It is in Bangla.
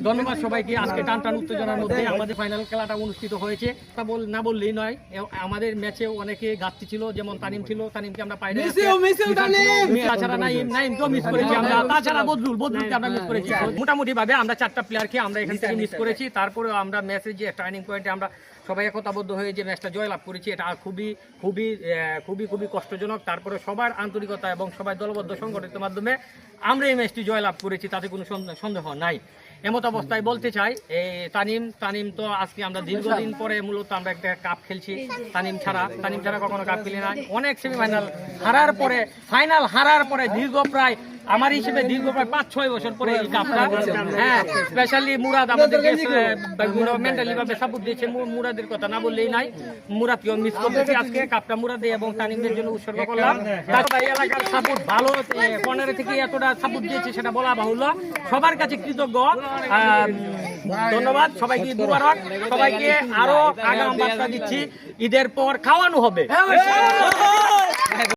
ধন্যবাদ সবাইকে। আজকে টান উত্তেজনার মধ্যে আমাদের ফাইনাল খেলাটা অনুষ্ঠিত হয়েছে। না বললেই নয়, আমাদের ম্যাচেও অনেকে ঘাটতি ছিল, যেমন তানিম ছিল, তানিমকে আমরা পাইনি। তাছাড়া নাইমকেও মিস করেছি আমরা, তাছাড়া বদরুলকে আমরা মিস করেছি। মোটামুটি ভাবে আমরা 4টা প্লেয়ারকে আমরা এখান থেকে মিস করেছি। তারপরেও আমরা ম্যাচের যে টার্নিং পয়েন্টে আমরা সবাই একতাবদ্ধ হয়ে যে ম্যাচটা জয়লাভ করেছি, এটা খুবই খুবই খুবই খুবই কষ্টজনক। তারপরে সবার আন্তরিকতা এবং সবাই দলবদ্ধ সংগঠনের মাধ্যমে আমরা এই ম্যাচটি জয়লাভ করেছি, তাতে কোনো সন্দেহ নাই। এমত অবস্থায় বলতে চাই, তানিম তো আজকে আমরা দীর্ঘদিন পরে মূলত আমরা একটা কাপ খেলছি। তানিম ছাড়া কখনো কাপ খেলি না। অনেক সেমিফাইনাল হারার পরে, ফাইনাল হারার পরে প্রায় আমার হিসেবে প্রায় 5-6 বছর পরে এই কাপটা, হ্যাঁ, স্পেশালি মুরাদ আমাদেরকে মেন্টালি ভাবে সাপোর্ট দিয়েছে। মুরাদের কথা না বললেই নাই, মুরাদকেও মিস করতেছি। আজকে কাপটা মুরাদে এবং তানিমদের জন্য উৎসর্গ করলাম। তারপর এলাকার সাপোর্ট ভালো, কর্নারে থেকে এতটা সাপোর্ট দিয়েছে সেটা বলা বাহুল্য। সবার কাছে কৃতজ্ঞ, ধন্যবাদ সবাইকে। ঈদ মুবারক সবাইকে। আরো আগাম বার্তা দিচ্ছি, ঈদের পর খাওয়ানো হবে।